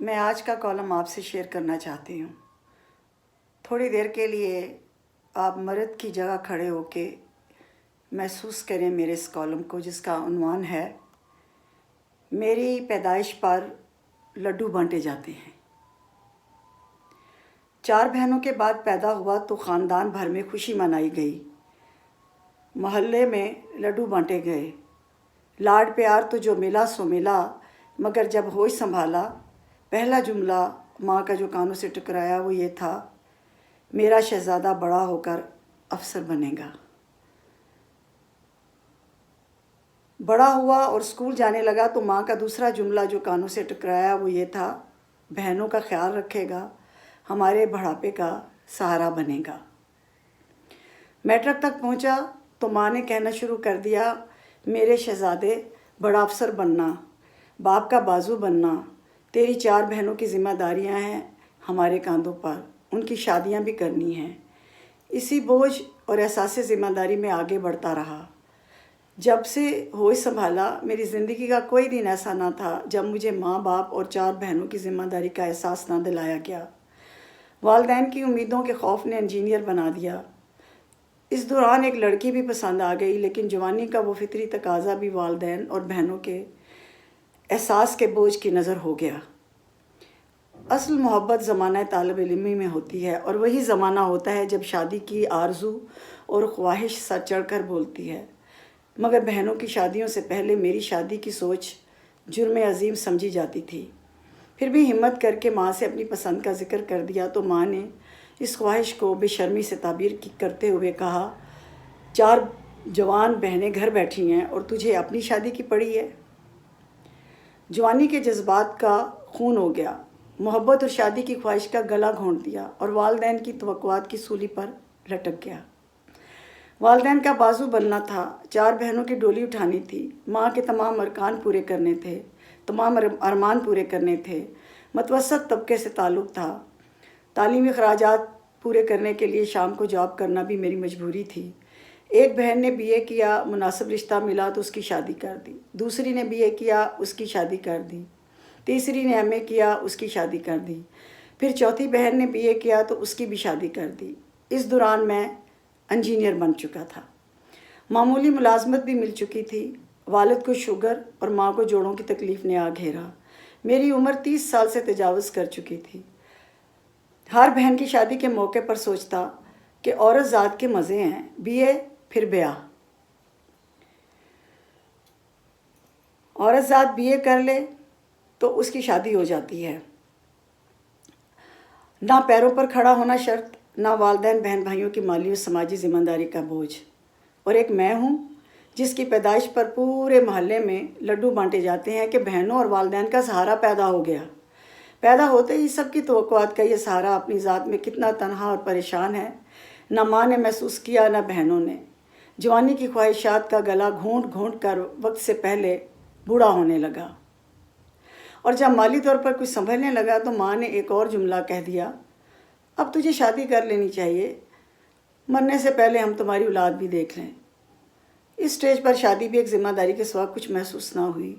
मैं आज का कॉलम आपसे शेयर करना चाहती हूँ। थोड़ी देर के लिए आप मर्द की जगह खड़े होके महसूस करें मेरे इस कॉलम को, जिसका उन्वान है मेरी पैदाइश पर लड्डू बांटे जाते हैं। 4 बहनों के बाद पैदा हुआ तो ख़ानदान भर में खुशी मनाई गई। मोहल्ले में लड्डू बांटे गए। लाड प्यार तो जो मिला सो मिला, मगर जब होश संभाला पहला जुमला माँ का जो कानों से टकराया वो ये था, मेरा शहज़ादा बड़ा होकर अफसर बनेगा। बड़ा हुआ और स्कूल जाने लगा तो माँ का दूसरा जुमला जो कानों से टकराया वो ये था, बहनों का ख्याल रखेगा, हमारे बुढ़ापे का सहारा बनेगा। मैट्रिक तक पहुँचा तो माँ ने कहना शुरू कर दिया, मेरे शहज़ादे बड़ा अफसर बनना, बाप का बाजू बनना, तेरी 4 बहनों की ज़िम्मेदारियाँ हैं हमारे कंधों पर, उनकी शादियाँ भी करनी हैं। इसी बोझ और एहसास ज़िम्मेदारी में आगे बढ़ता रहा। जब से होश संभाला मेरी ज़िंदगी का कोई दिन ऐसा ना था जब मुझे माँ बाप और 4 बहनों की ज़िम्मेदारी का एहसास ना दिलाया गया। वालिदैन की उम्मीदों के खौफ ने इंजीनियर बना दिया। इस दौरान एक लड़की भी पसंद आ गई, लेकिन जवानी का वो फितरी तकाज़ा भी वालिदैन और बहनों के एहसास के बोझ की नज़र हो गया। असल मोहब्बत ज़माना तालिब इल्मी में होती है और वही ज़माना होता है जब शादी की आरज़ू और ख्वाहिश सर चढ़ कर बोलती है। मगर बहनों की शादियों से पहले मेरी शादी की सोच जुर्म अजीम समझी जाती थी। फिर भी हिम्मत करके माँ से अपनी पसंद का जिक्र कर दिया तो माँ ने इस ख्वाहिश को बेशर्मी से ताबीर करते हुए कहा, 4 जवान बहनें घर बैठी हैं और तुझे अपनी शादी की पड़ी है। जवानी के जज्बात का खून हो गया, मोहब्बत और शादी की ख्वाहिश का गला घोंट दिया और वालिदैन की तवक्कुआत की सूली पर लटक गया। वालिदैन का बाजू बनना था, 4 बहनों की डोली उठानी थी, माँ के तमाम अरकान पूरे करने थे, तमाम अरमान पूरे करने थे। मतवसत तबके से ताल्लुक़ था। तालीमी अखराजात पूरे करने के लिए शाम को जॉब करना भी मेरी मजबूरी थी। एक बहन ने बीए किया, मुनासिब रिश्ता मिला तो उसकी शादी कर दी। दूसरी ने बीए किया, उसकी शादी कर दी। तीसरी ने एमए किया, उसकी शादी कर दी। फिर चौथी बहन ने बीए किया तो उसकी भी शादी कर दी। इस दौरान मैं इंजीनियर बन चुका था। मामूली मुलाजमत भी मिल चुकी थी। वालिद को शुगर और माँ को जोड़ों की तकलीफ़ ने आ घेरा। मेरी उम्र 30 साल से तजावज़ कर चुकी थी। हर बहन की शादी के मौके पर सोचता कि औरत ज़ात के मज़े हैं, बीए फिर ब्याह। औरत ज़ात बीए कर ले तो उसकी शादी हो जाती है। ना पैरों पर खड़ा होना शर्त, ना वालिदैन बहन भाइयों की माली और समाजी ज़िम्मेदारी का बोझ। और एक मैं हूँ जिसकी पैदाइश पर पूरे मोहल्ले में लड्डू बांटे जाते हैं कि बहनों और वालिदैन का सहारा पैदा हो गया। पैदा होते ही सबकी तवक्कुआत का ये सहारा अपनी ज़ात में कितना तन्हा और परेशान है, ना माँ ने महसूस किया ना बहनों ने। जवानी की ख्वाहिशात का गला घोंट घोंट कर वक्त से पहले बूढ़ा होने लगा। और जब माली तौर पर कुछ संभलने लगा तो माँ ने एक और जुमला कह दिया, अब तुझे शादी कर लेनी चाहिए, मरने से पहले हम तुम्हारी औलाद भी देख लें। इस स्टेज पर शादी भी एक ज़िम्मेदारी के सिवा कुछ महसूस ना हुई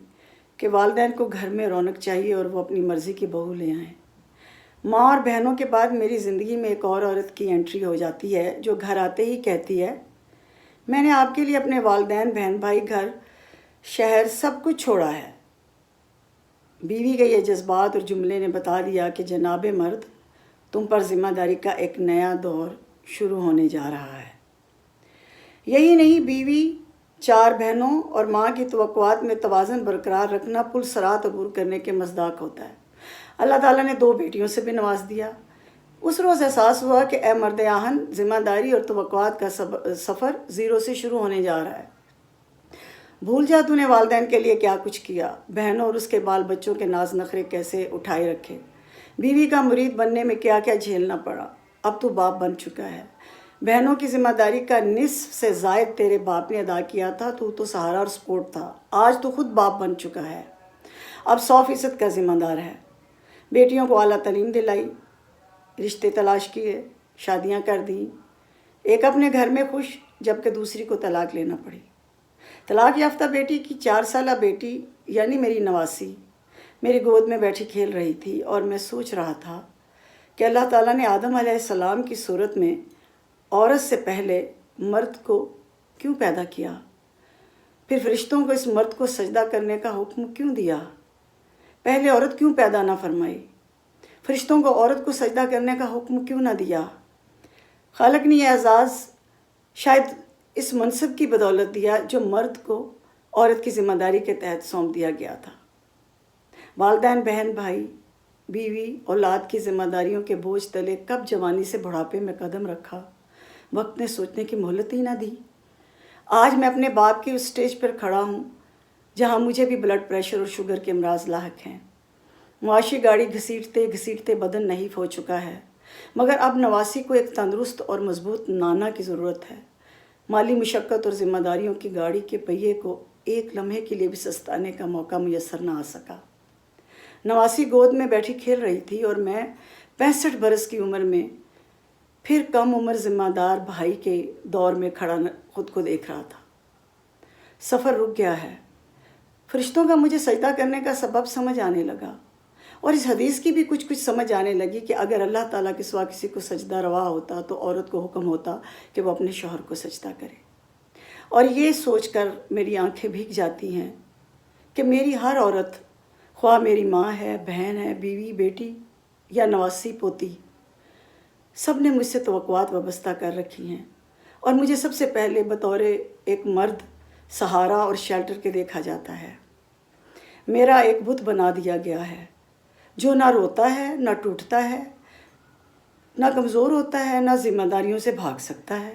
कि वालिदैन को घर में रौनक चाहिए और वो अपनी मर्ज़ी की बहू ले आएँ। माँ और बहनों के बाद मेरी ज़िंदगी में एक और औरत की एंट्री हो जाती है जो घर आते ही कहती है, मैंने आपके लिए अपने वालिदैन, बहन भाई, घर, शहर सब कुछ छोड़ा है। बीवी के ये जज्बात और जुमले ने बता दिया कि जनाब मर्द, तुम पर ज़िम्मेदारी का एक नया दौर शुरू होने जा रहा है। यही नहीं, बीवी, 4 बहनों और माँ की तवक्कुआत में तवाज़ुन बरकरार रखना पुल सरात अबूर करने के मज़दाक होता है। अल्लाह ताला ने 2 बेटियों से भी नवाज दिया। उस रोज़ एहसास हुआ कि ए मर्द आहन, ज़िम्मेदारी और तवक्कुआत का सफ़र ज़ीरो से शुरू होने जा रहा है। भूल जा तूने वालिदैन के लिए क्या कुछ किया, बहनों और उसके बाल बच्चों के नाज नखरे कैसे उठाए रखे, बीवी का मुरीद बनने में क्या क्या झेलना पड़ा। अब तू बाप बन चुका है। बहनों की ज़िम्मेदारी का निस्फ से ज़ायद तेरे बाप ने अदा किया था। तू तो सहारा और सपोर्ट था, आज तो खुद बाप बन चुका है। अब 100% का ज़िम्मेदार है। बेटियों को आला तालीम दिलाई, रिश्ते तलाश किए, शादियां कर दी। एक अपने घर में खुश, जबकि दूसरी को तलाक लेना पड़ी। तलाक याफ्ता बेटी की 4 साला बेटी यानी मेरी नवासी میری گود میں بیٹھی کھیل رہی تھی اور میں سوچ رہا تھا کہ اللہ تعالیٰ نے آدم علیہ السلام کی صورت میں عورت سے پہلے مرد کو کیوں پیدا کیا؟ پھر فرشتوں کو اس مرد کو سجدہ کرنے کا حکم کیوں دیا؟ پہلے عورت کیوں پیدا نہ فرمائی؟ فرشتوں کو عورت کو سجدہ کرنے کا حکم کیوں نہ دیا؟ خالق نے یہ اعزاز شاید اس منصب کی بدولت دیا جو مرد کو عورت کی ذمہ داری کے تحت سونپ دیا گیا تھا۔ والدین، بہن، بھائی، بیوی، اولاد کی ذمہ داریوں کے بوجھ تلے کب جوانی سے بڑھاپے میں قدم رکھا، وقت نے سوچنے کی مہلت ہی نہ دی۔ آج میں اپنے باپ کی اس سٹیج پر کھڑا ہوں جہاں مجھے بھی بلڈ پریشر اور شوگر کے امراض لاحق ہیں۔ معاشی گاڑی گھسیٹتے گھسیٹتے بدن نحیف ہو چکا ہے، مگر اب نواسی کو ایک تندرست اور مضبوط نانا کی ضرورت ہے۔ مالی مشقت اور ذمہ داریوں کی گاڑی کے پہیے کو ایک لمحے کے لیے بھی سستانے کا موقع میسر نہ آ سکا۔ نواسی گود میں بیٹھی کھیل رہی تھی اور میں 65 برس کی عمر میں پھر کم عمر ذمہ دار بھائی کے دور میں کھڑا خود کو دیکھ رہا تھا۔ سفر رک گیا ہے۔ فرشتوں کا مجھے سجدہ کرنے کا سبب سمجھ آنے لگا، اور اس حدیث کی بھی کچھ سمجھ آنے لگی کہ اگر اللہ تعالیٰ کے سوا کسی کو سجدہ روا ہوتا تو عورت کو حکم ہوتا کہ وہ اپنے شوہر کو سجدہ کرے۔ اور یہ سوچ کر میری آنکھیں بھیگ جاتی ہیں کہ میری ہر عورت، خواہ میری ماں ہے، بہن ہے، بیوی، بیٹی یا نواسی پوتی، سب نے مجھ سے توقعات وابستہ کر رکھی ہیں، اور مجھے سب سے پہلے بطور ایک مرد سہارا اور شیلٹر کے دیکھا جاتا ہے۔ میرا ایک بت بنا دیا گیا ہے جو نہ روتا ہے، نہ ٹوٹتا ہے، نہ کمزور ہوتا ہے، نہ ذمہ داریوں سے بھاگ سکتا ہے۔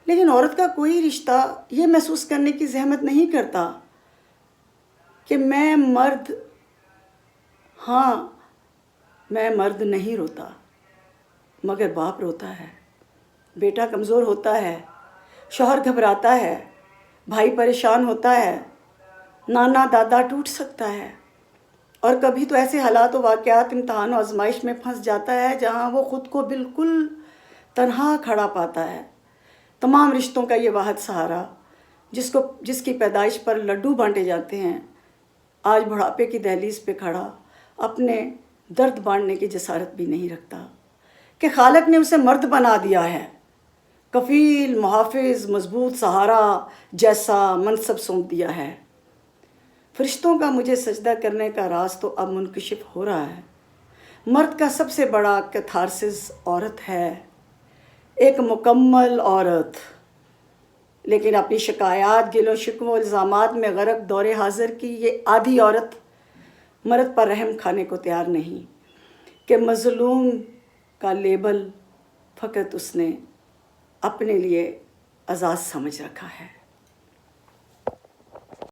لیکن عورت کا کوئی رشتہ یہ محسوس کرنے کی زحمت نہیں کرتا کہ میں مرد نہیں روتا، مگر باپ روتا ہے، بیٹا کمزور ہوتا ہے، شوہر گھبراتا ہے، بھائی پریشان ہوتا ہے، نانا دادا ٹوٹ سکتا ہے، اور کبھی تو ایسے حالات و واقعات، امتحان و آزمائش میں پھنس جاتا ہے جہاں وہ خود کو بالکل تنہا کھڑا پاتا ہے۔ تمام رشتوں کا یہ واحد سہارا، جس کی پیدائش پر لڈو بانٹے جاتے ہیں، آج بڑھاپے کی دہلیز پہ کھڑا اپنے درد بانٹنے کی جسارت بھی نہیں رکھتا کہ خالق نے اسے مرد بنا دیا ہے، کفیل، محافظ، مضبوط سہارا جیسا منصب سونپ دیا ہے۔ فرشتوں کا مجھے سجدہ کرنے کا راز تو اب منکشف ہو رہا ہے۔ مرد کا سب سے بڑا کیتھارسس عورت ہے، ایک مکمل عورت، لیکن اپنی شکایات، گل و شکووں، الزامات میں غرق دور حاضر کی یہ آدھی عورت مرد پر رحم کھانے کو تیار نہیں کہ مظلوم کا لیبل فقط اس نے اپنے لیے اعزاز سمجھ رکھا ہے۔